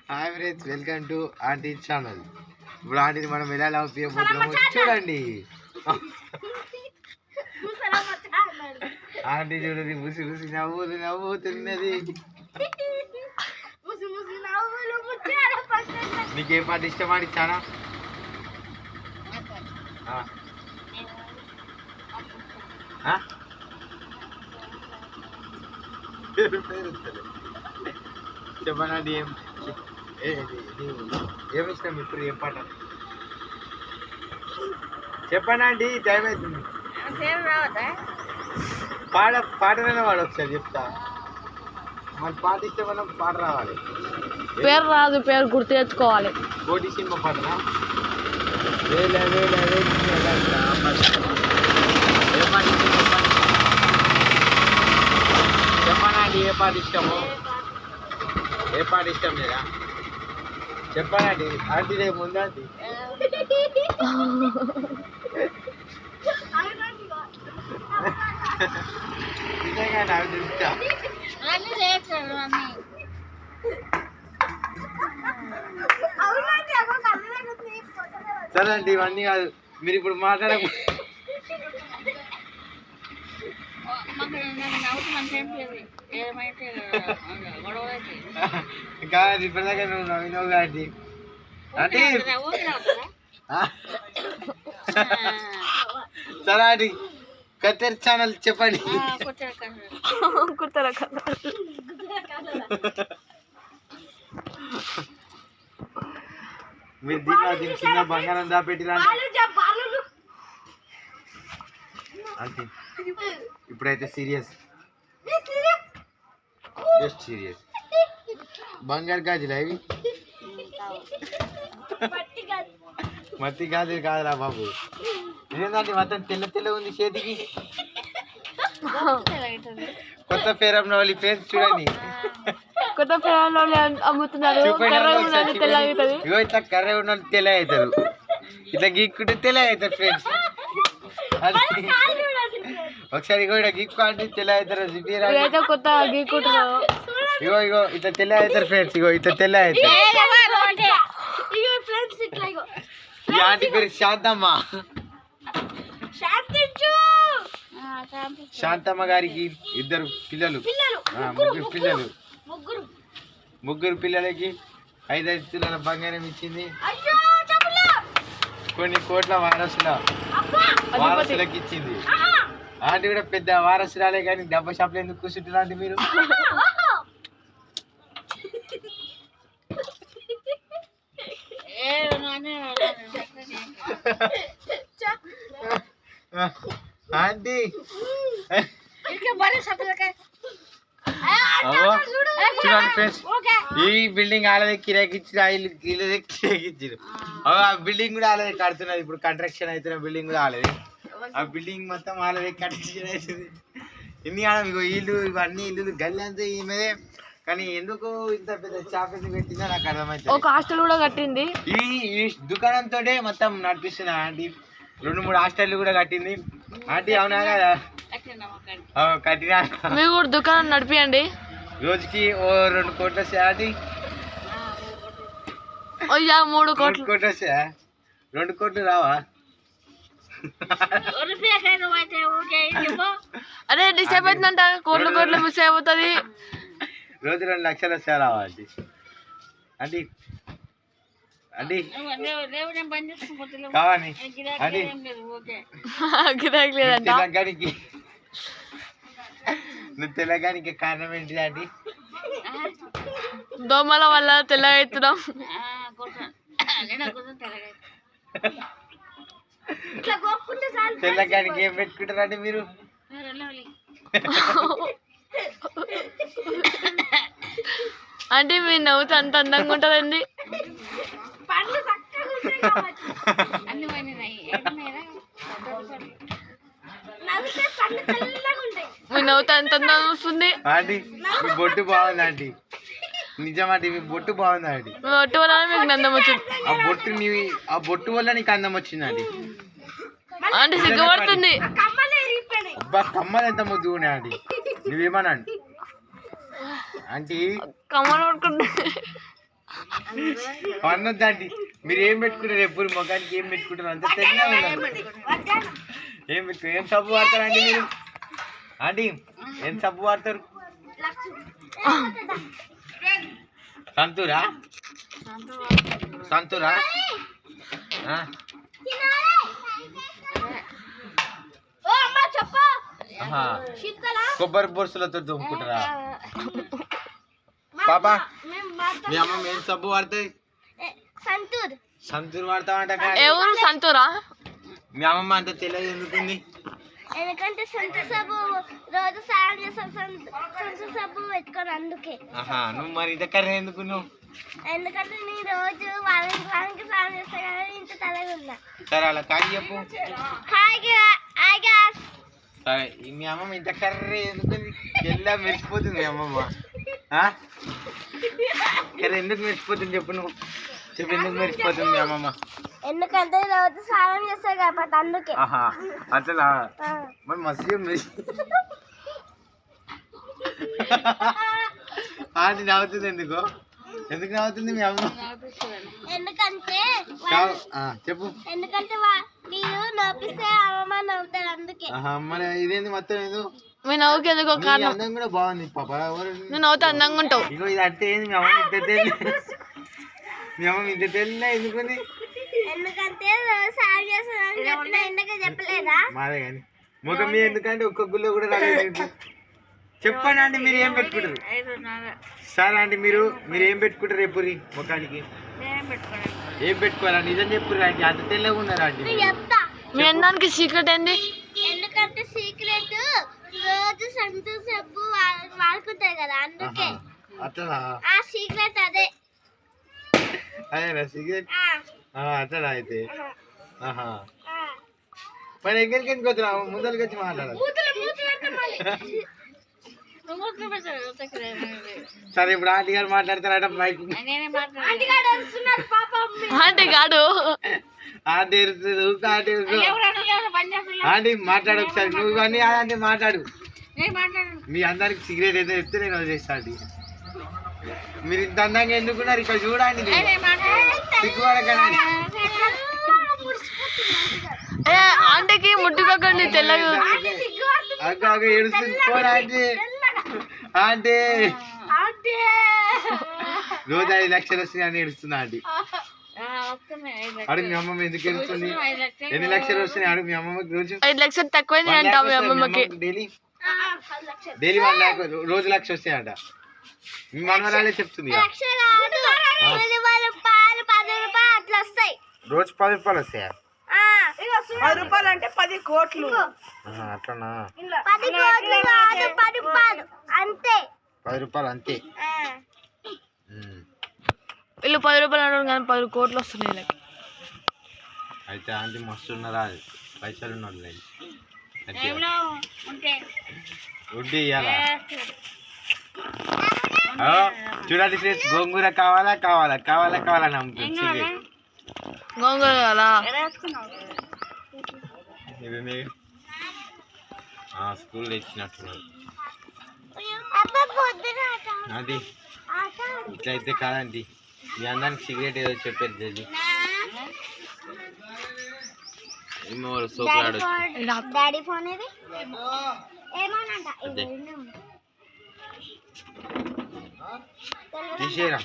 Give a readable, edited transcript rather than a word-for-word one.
Hi friends, welcome to aunty channel. ఇప్పుడు ఆంటీని మనం ఎలా లవ్ చేయబోతున్నామో చూడండి. ఆంటీ చూడండి, ముసి ముసి నవ్వుతున్నది. నీకే పాట ఇష్టం ఆడి చాలా? చెప్పనండి, ఏమి ఇష్టం ఇప్పుడు? ఏం పాట చెప్పనండి, టైం అవుతుంది. పాటనైనా వాడు ఒకసారి చెప్తా. మన పాట ఇస్తే మనం పాట రావాలి. పేరు రాదు, పేరు గుర్తు తెచ్చుకోవాలి. కోటి సినిమా పాటనా? వేల వేల చెప్పనండి, ఏ పాట ఇష్టమో? ఏ పాట ఇష్టం లేదా చెప్పనండి. ఆంటీ రేపు ముందండి. నిజంగా నాకు తెలుస్తా. సరే అండి, ఇవన్నీ కాదు, మీరు ఇప్పుడు మాట్లాడకు. కాదు, ఇప్పటిదాకా నువ్వు నవ్వినావు కాంటీ. అంటే సరే అండి, కత్తెర్ ఛానల్ చెప్పండి. మీరు దీని చిన్న బంగారం దాపెట్టిరా అంటే ఇప్పుడైతే సీరియస్, జస్ట్ సీరియస్. బంగారు గాజులు అవి మట్టి గాజులు కాదురా బాబు. ఏంటంటే మొత్తం తెల్ల తెల్ల ఉంది చేతికి. కొత్త ఫేర్ ఆఫ్ లవ్లీ ఫేస్ చూడండి. కొత్త ఫేర్ ఆఫ్ లవ్లీ అమ్ముతున్నారు. ఇగో ఇట్లా కర్ర ఉన్న తెల్ల అవుతారు, ఇట్లా గీక్కుంటే తెల్ల అవుతారు ఫ్రెండ్స్. ఒకసారి ఇగో ఇక్కడ గీక్కు అంటే తెల్ల అవుతారు. కొత్త గీక్కుంటున్నారు. ఇగో ఇగో ఇట్లా తెల్ల అవుతారు ఫ్రెండ్స్. ఇగో ఇట్లా తెల్ల అవుతారు. ఈ ఆంటీ పేరు శాంతమ్మ. శాంతమ్మ గారికి ఇద్దరు పిల్లలు, ముగ్గురు పిల్లలకి 5 తులాల బంగారం ఇచ్చింది. కొన్ని కోట్ల వారసులకు ఇచ్చింది. ఆంటీ కూడా పెద్ద వారసురాలే, కానీ డబ్బా షాప్లో ఎందుకు కూర్చుంటున్నారంటే మీరు? ఆంటీ చూడండి ఫ్రెండ్స్, ఈ బిల్డింగ్ ఆలదే కిరాయికి ఇచ్చి, ఇల్లు కిరాయికి ఇచ్చారు. ఆ బిల్డింగ్ కూడా ఆలదే కడుతున్నది. ఇప్పుడు కన్స్ట్రక్షన్ అవుతున్న బిల్డింగ్ కూడా ఆలదే. ఆ బిల్డింగ్ మొత్తం ఆలదే కన్స్ట్రక్షన్ అవుతుంది. ఇన్ని ఆడం ఇగో ఇల్లు, ఇవన్నీ ఇల్లు గల్లి అంతా ఈమెదే. కానీ ఎందుకు ఇంత పెద్ద షాప్ ఎందుకు పెట్టిందో నాకు అర్థమైంది. ఒక హాస్టల్ కూడా కట్టింది. ఈ దుకాణంతో మొత్తం నడిపిస్తుంది ఆంటీ. 2-3 హాస్టల్ కూడా కట్టింది ఆంటీ. అవునా కదా? కట్టినా. మీరు కూడా దుకాణం నడిపియండి. రోజుకి ఓ 2 కోట్లు వస్తాయి ఆంటీ. 3 కోట్లు వస్తాయా? 2 కోట్లు రావా? అదే డిస్టర్బ్ అవుతుందంట. కోట్లు మిస్ అయిపోతుంది. రోజు 2 లక్షలు వస్తాయా రావా ఆంటీ? ఆంటీ ఆంటీ కావాలి ఆంటీ. తెలంగాణకి నువ్వు తెలంగాణకి కారణం ఏంటి ఆంటీ? దోమల వల్ల తెల్లగా అవుతున్నాం. తెలంగాణకి ఏం పెట్టుకుంటారండి మీరు? అంటే మీరు నవ్వుతూ అంత అందంగా ఉంటుందండి. మీరు నవ్వుతూ అంత అందంగా వస్తుంది. ఆంటీ మీ బొట్టు బాగుంది ఆంటీ. నిజమాంటి మీ బొట్టు బాగుంది ఆంటీ. బొట్టు వల్ల మీకు అందం వచ్చింది. ఆ బొట్టు వల్ల నీకు అందం వచ్చిందండి. ఆంటీ సిగ్గుపడుతుంది. అబ్బా కమ్మలు ఎంత ముద్దు ఉన్నాయి ఆంటీ. నువ్వేమన్నా ఆంటీ కమ్మలు పడుకుంటా అన్నదండి మీరు ఏం పెట్టుకుంటారు ఎప్పుడు ముఖానికి ఏం పెట్టుకుంటారు అంత తెల్లగా ఉన్నారు ఏం పెట్టుకో ఏం సబ్బు వాడతారు అండి మీరు ఆంటీ ఏం సబ్బు వాడతారు సంతూరా సంతూరా కొబ్బరి బొరుసులతో దుమ్ముకుంటారా పాపా మీ అమ్మ ఏం సబ్బు వాడుతుంది సంతూర్ వాడతామంట ఎవరు సంతూరా మీ అమ్మమ్మ అంత తెలియదు ఎందుకుంది ఎందుకంటే సొంత సబ్బు రోజు స్నానం చేస్తాం సొంత సబ్బు పెట్టుకోను అందుకే నువ్వు మరి ఇంత కర్రీ ఎందుకు నువ్వు ఎందుకంటే నేను రోజు వారానికి స్నానం చేస్తా కదా ఇంత తలగా ఉన్నా సరే అలా కానీ చెప్పు సరే మీ అమ్మమ్మ ఇంత కర్రీ ఎందుకుంది తెల్ల మెరిసిపోతుంది మీ అమ్మమ్మ కర్రీ ఎందుకు మెరిసిపోతుంది చెప్పు నువ్వు చెప్పు ఎందుకు మెరిసిపోతుంది మీ అమ్మమ్మ ఎందుకంటే రోజు స్నానం చేస్తాను కాబట్టి అందుకే అట్లా మరి మస్తు ఆంటీ నవ్వుతుంది ఎందుకు ఎందుకు నవ్వుతుంది మీ అమ్మ ఎందుకంటే చెప్పు ఎందుకంటే మీరు నవ్విస్తే అమ్మమ్మ నవ్వుతారు అందుకే మరి ఇదేంది మొత్తం ఏదో మీ నవ్వుకి ఎందుకో కారణం అందం కూడా బాగుంది పాప నువ్వు నవ్వుతే అందంగా ఉంటావు ఇగో ఇది అంటే ఏంది మీ అమ్మ ఇంత తెల్ల మీ అమ్మ ఇంత తెల్ల ఎందుకుంది ఎందుకంటే రోజు స్నానం చేస్తాను ఎందుకు చెప్పలేదా మాదే కానీ ముఖం మీద ఎందుకంటే ఒక్క గుల్లో కూడా రాలేదు చెప్పండి అండి మీరు ఏం పెట్టుకుంటారు సరే అండి మీరు ఏం పెట్టుకుంటారు ఎప్పుడు ముఖానికి ఏం పెట్టుకోవాలా నిజం చెప్పుర్రు అండి అంత తెల్లగా ఉన్నారా అండి మీ అందరికి సీక్రెట్ ఏంది ఎందుకంటే సీక్రెట్ రోజు సంతూర్ సబ్బు వాడుకుంటారు కదా అందుకే అట్లా ఆ సీక్రెట్ అదే అదేనా సిగరెట్ అట్లా అయితే మరి ఎక్కడికి ఎందుకు వచ్చినావు ముందరికి వచ్చి మాట్లాడాలి సరే ఇప్పుడు ఆంటీ గారు మాట్లాడతారట బైక్ ఆంటీ కాడు ఆంటీ ఆంటీ మాట్లాడు ఒకసారి నువ్వు ఇవన్నీ ఆంటీ మాట్లాడు మీ అందరికి సిగరెట్ అయితే చెప్తే నేను వదిలేస్తా ఆంటీ మీరు ఇంత అందంగా ఎందుకున్నారు ఇక్కడ చూడండి సిగ్గుపడకండి ఆంటీకి ముట్టుకోకండి తెల్లగా అక్క ఏడుస్తుంది పోరా ఆంటీ ఆంటీ రోజు 5 లక్షలు వస్తున్నాయి అని ఏడుస్తున్నా ఆంటీ అడుగు మీ అమ్మమ్మ ఎందుకు ఏడుస్తుంది ఎన్ని లక్షలు వస్తున్నాయి అడుగు మీ అమ్మమ్మకి రోజు 5 లక్షలు తక్కువైంది అంట మీ అమ్మమ్మకి డైలీ 1 lakh రోజు 1 లక్ష వస్తాయంట మీ మనవరాలే చెప్తుంది రోజు 10 రూపాయలు వస్తాయా 10 రూపాయలు అంటే 10 కోట్లు అట్లనా 10 కోట్లు కాదు 10 రూపాయలు అంతే 10 రూపాయలు అంతే వీళ్ళు 10 రూపాయలు అంటారు కానీ 10 కోట్లు వస్తున్నాయి అయితే ఆంటీ మస్తు ఉన్నారా పైసలు ఉన్నారు వడ్డీ ఇవ్వాలా చూడండి ఫ్రెండ్స్ గోంగూర కావాలా కావాలా కావాలా కావాలని అమ్ముతుంది గోంగూర కదా స్కూల్ ఇచ్చినట్టున్నారు అది ఇట్లయితే కాదండి మీ అందరికి సిగరెట్ ఏదో చెప్పారు జల్లి ఏమో సోకులాడు డాడీ ఫోన్ ఇది ఏమోనంట తీసేరా